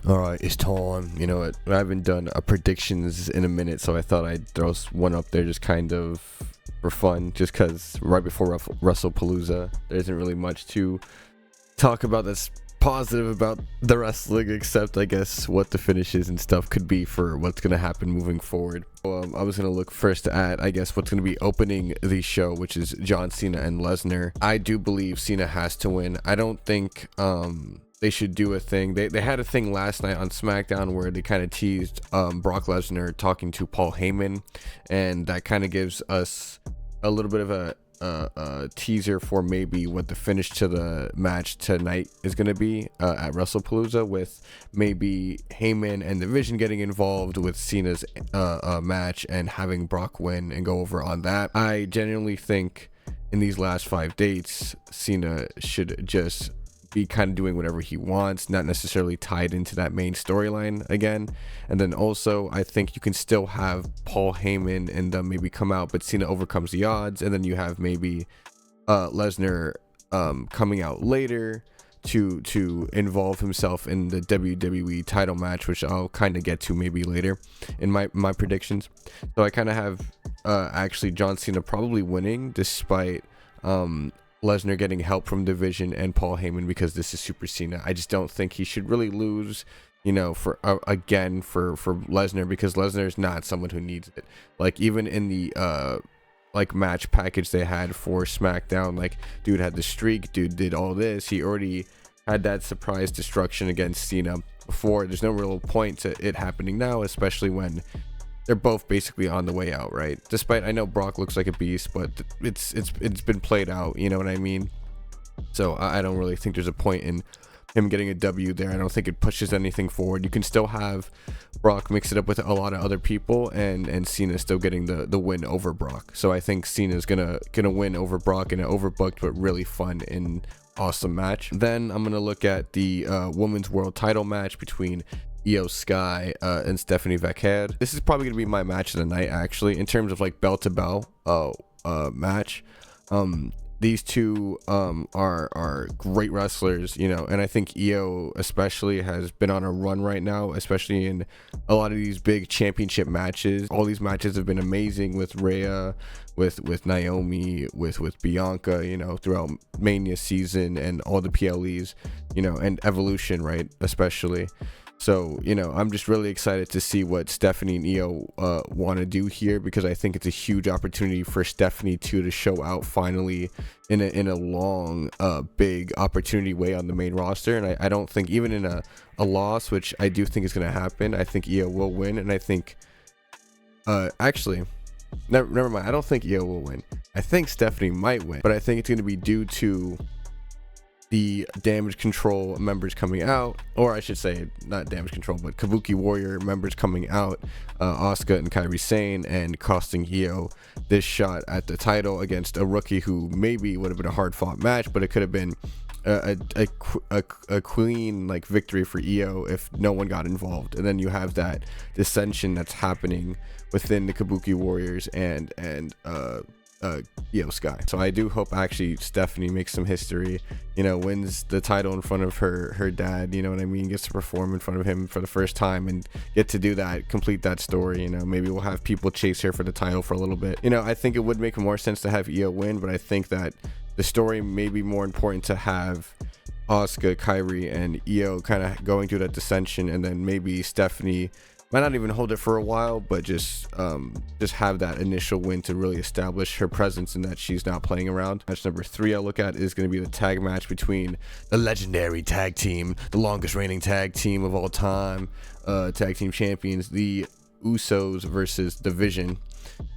All right, it's time. You know what? I haven't done a predictions in a minute, so I thought I'd throw one up there just kind of for fun, just because right before Wrestlepalooza, there isn't really much to talk about that's positive about the wrestling, except I guess what the finishes and stuff could be for what's going to happen moving forward. I was going to look first at, I guess, what's going to be opening the show, which is John Cena and Lesnar. I do believe Cena has to win. I don't think they should do a thing. They had a thing last night on SmackDown where they kind of teased Brock Lesnar talking to Paul Heyman, and that kind of gives us a little bit of a teaser for maybe what the finish to the match tonight is going to be at Wrestlepalooza, with maybe Heyman and the Vision getting involved with Cena's match and having Brock win and go over on that. I genuinely think in these last 5 dates, Cena should just be kind of doing whatever he wants, not necessarily tied into that main storyline again. And then also, I think you can still have Paul Heyman and them maybe come out, but Cena overcomes the odds, and then you have maybe Lesnar coming out later to involve himself in the WWE title match, which I'll kind of get to maybe later in my predictions. So I kind of have actually John Cena probably winning, despite Lesnar getting help from Division and Paul Heyman, because this is Super Cena. I just don't think he should really lose, you know, for Lesnar, because Lesnar is not someone who needs it. Like, even in the like match package they had for SmackDown, like, dude had the streak, dude did all this, he already had that surprise destruction against Cena before. There's no real point to it happening now, especially when they're both basically on the way out, right? Despite, I know Brock looks like a beast, but it's been played out, you know what I mean? So I don't really think there's a point in him getting a W there. I don't think it pushes anything forward. You can still have Brock mix it up with a lot of other people, and Cena still getting the win over Brock. So I think Cena's gonna win over Brock in an overbooked but really fun and awesome match. Then I'm gonna look at the women's world title match between Io Sky and Stephanie Vacquer. This is probably gonna be my match of the night, actually, in terms of like bell to bell match. These two are great wrestlers, you know, and I think Io especially has been on a run right now, especially in a lot of these big championship matches. All these matches have been amazing with Rhea, with Naomi, with Bianca, you know, throughout Mania season and all the PLEs, you know, and Evolution, right, especially. So, you know, I'm just really excited to see what Stephanie and Io want to do here, because I think it's a huge opportunity for Stephanie to show out finally in a long, big opportunity way on the main roster. And I don't think, even in a loss, which I do think is going to happen, I think Io will win. And I think, actually, never mind. I don't think Io will win. I think Stephanie might win, but I think it's going to be due to the Damage Control members coming out, or I should say not Damage Control, but Kabuki Warrior members coming out, Asuka and Kairi Sane, and costing Io this shot at the title against a rookie who maybe would have been a hard fought match, but it could have been a clean like victory for Io if no one got involved. And then you have that dissension that's happening within the Kabuki Warriors and Io Sky. So I do hope actually Stephanie makes some history, you know, wins the title in front of her dad, you know what I mean, gets to perform in front of him for the first time and get to do that, complete that story. You know, maybe we'll have people chase her for the title for a little bit. You know, I think it would make more sense to have Io win, but I think that the story may be more important to have Asuka, Kairi, and Io kind of going through that dissension, and then maybe Stephanie might not even hold it for a while, but just have that initial win to really establish her presence and that she's not playing around. Match number 3 I'll look at is going to be the tag match between the legendary tag team, the longest reigning tag team of all time, tag team champions, the Usos versus Division.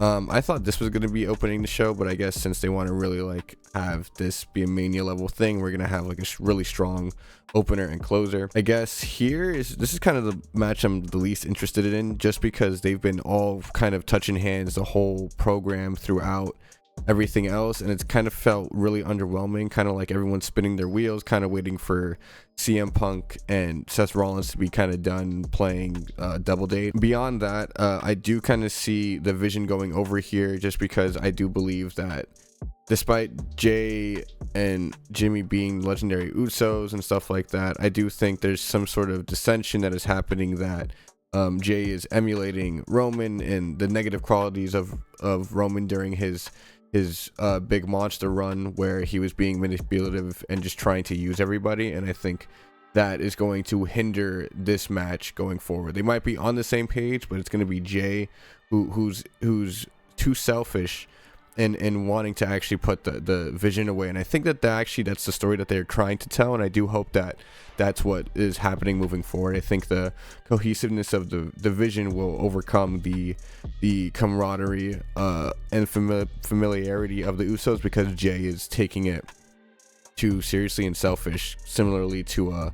I thought this was going to be opening the show, but I guess since they want to really like have this be a Mania level thing, we're going to have like a really strong opener and closer. I guess this is kind of the match I'm the least interested in, just because they've been all kind of touching hands the whole program throughout everything else, and it's kind of felt really underwhelming, kind of like everyone's spinning their wheels, kind of waiting for CM Punk and Seth Rollins to be kind of done playing Double Date. Beyond that, I do kind of see the Vision going over here, just because I do believe that despite Jay and Jimmy being legendary Usos and stuff like that, I do think there's some sort of dissension that is happening, that Jay is emulating Roman and the negative qualities of Roman during his big monster run, where he was being manipulative and just trying to use everybody. And I think that is going to hinder this match going forward. They might be on the same page, but it's going to be Jay who's too selfish and wanting to actually put the vision away. And I think that that's the story that they're trying to tell, and I do hope that that's what is happening moving forward. I think the cohesiveness of the vision will overcome the camaraderie and familiarity of the Usos, because Jay is taking it too seriously and selfish, similarly to a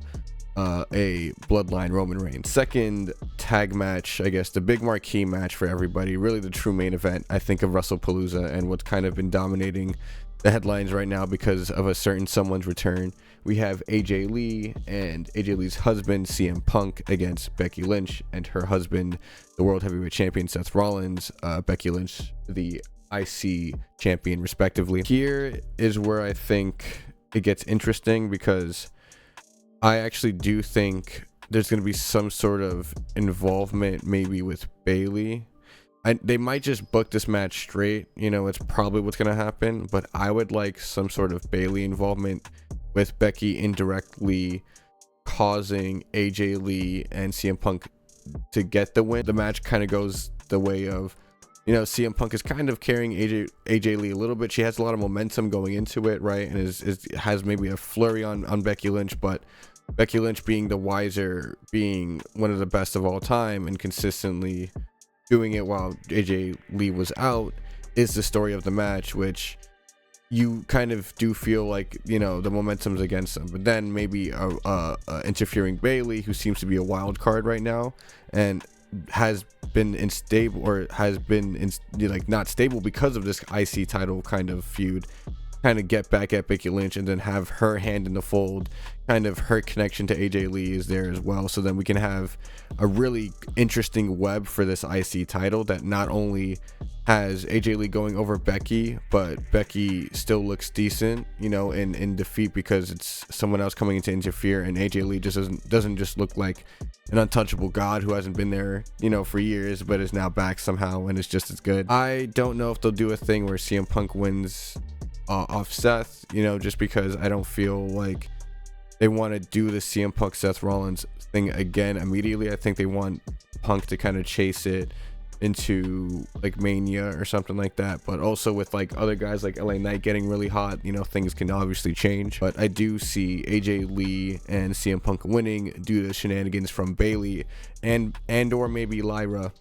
bloodline Roman Reigns. Second tag match, I guess the big marquee match for everybody, really the true main event, I think, of Wrestlepalooza, and what's kind of been dominating the headlines right now because of a certain someone's return. We have AJ Lee and AJ Lee's husband CM Punk against Becky Lynch and her husband, the World Heavyweight Champion Seth Rollins. Becky Lynch, the IC champion, respectively. Here is where I think it gets interesting, because I actually do think there's going to be some sort of involvement maybe with Bayley. They might just book this match straight, it's probably what's going to happen, but I would like some sort of Bayley involvement with Becky indirectly causing AJ Lee and CM Punk to get the win. The match kind of goes the way of, CM Punk is kind of carrying AJ Lee a little bit. She has a lot of momentum going into it, right? And has maybe a flurry on Becky Lynch, but Becky Lynch, being the wiser, being one of the best of all time and consistently doing it while AJ Lee was out, is the story of the match, which you kind of do feel like, the momentum's against them. But then maybe interfering Bayley, who seems to be a wild card right now and has been unstable, or has been not stable because of this IC title kind of feud, kind of get back at Becky Lynch and then have her hand in the fold. Kind of her connection to AJ Lee is there as well, so then we can have a really interesting web for this IC title that not only has AJ Lee going over Becky, but Becky still looks decent, in defeat, because it's someone else coming in to interfere, and AJ Lee just doesn't just look like an untouchable god who hasn't been there, for years, but is now back somehow and is just as good. I don't know if they'll do a thing where CM Punk wins off Seth, just because I don't feel like they want to do the CM Punk Seth Rollins thing again immediately. I think they want Punk to kind of chase it into like Mania or something like that, but also with like other guys like LA Knight getting really hot, things can obviously change. But I do see AJ Lee and CM Punk winning due to shenanigans from Bayley and or maybe Lyra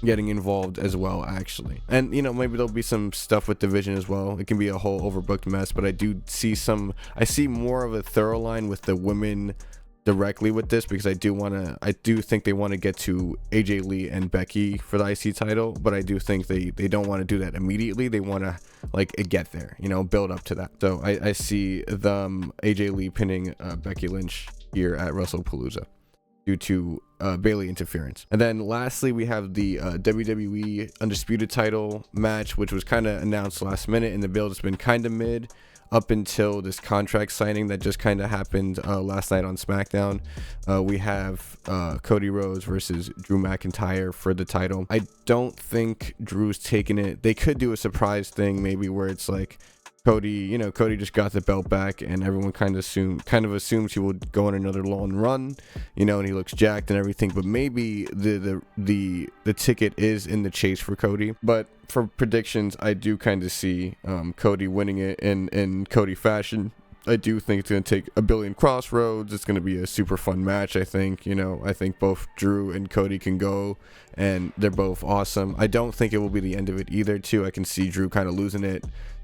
getting involved as well, actually. And maybe there'll be some stuff with division as well. It can be a whole overbooked mess, but I see more of a thorough line with the women directly with this, because I do think they want to get to AJ Lee and Becky for the IC title, but I do think they don't want to do that immediately. They want to get there, build up to that. So I see them AJ Lee pinning Becky Lynch here at Wrestlepalooza due to Bayley interference. And then lastly, we have the WWE Undisputed title match, which was kind of announced last minute, and the build has been kind of mid up until this contract signing that just kind of happened last night on SmackDown. We have Cody Rhodes versus Drew McIntyre for the title. I don't think Drew's taking it. They could do a surprise thing, maybe, where it's like Cody just got the belt back, and everyone kind of assumes he will go on another long run, and he looks jacked and everything. But maybe the ticket is in the chase for Cody. But for predictions, I do kind of see Cody winning it in Cody fashion. I do think it's going to take a billion crossroads. It's going to be a super fun match, I think. I think both Drew and Cody can go, and they're both awesome. I don't think it will be the end of it either, too. I can see Drew kind of losing it,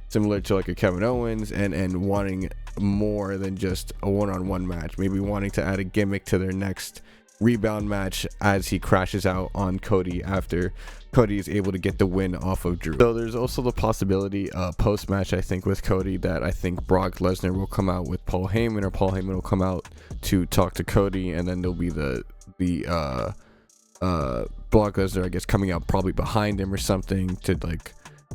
similar to like a Kevin Owens, and wanting more than just a one-on-one match, maybe wanting to add a gimmick to their next rebound match as he crashes out on Cody after Cody is able to get the win off of Drew. So there's also the possibility post-match, I think, with Cody, that I think Brock Lesnar will come out with Paul Heyman, or Paul Heyman will come out to talk to Cody, and then there'll be the Brock Lesnar, I guess, coming out probably behind him or something to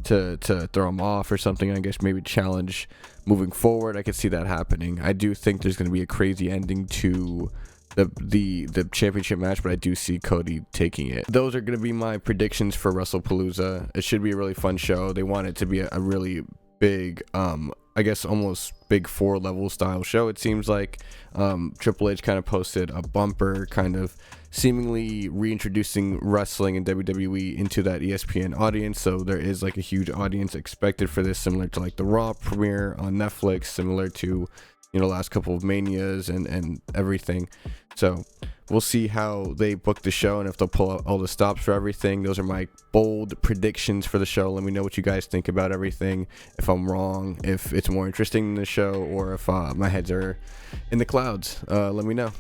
to throw him off or something. I guess maybe challenge moving forward. I could see that happening. I do think there's going to be a crazy ending to the championship match, but I do see Cody taking it. Those are going to be my predictions for Wrestlepalooza. It should be a really fun show. They want it to be a really big, I guess almost big 4-level style show. It seems like Triple H kind of posted a bumper kind of seemingly reintroducing wrestling and WWE into that ESPN audience. So there is like a huge audience expected for this, similar to like the Raw premiere on Netflix, similar to, you know, last couple of Manias and everything. So we'll see how they book the show and if they'll pull out all the stops for everything. Those are my bold predictions for the show. Let me know what you guys think about everything. If I'm wrong, if it's more interesting than the show, or if my heads are in the clouds, let me know.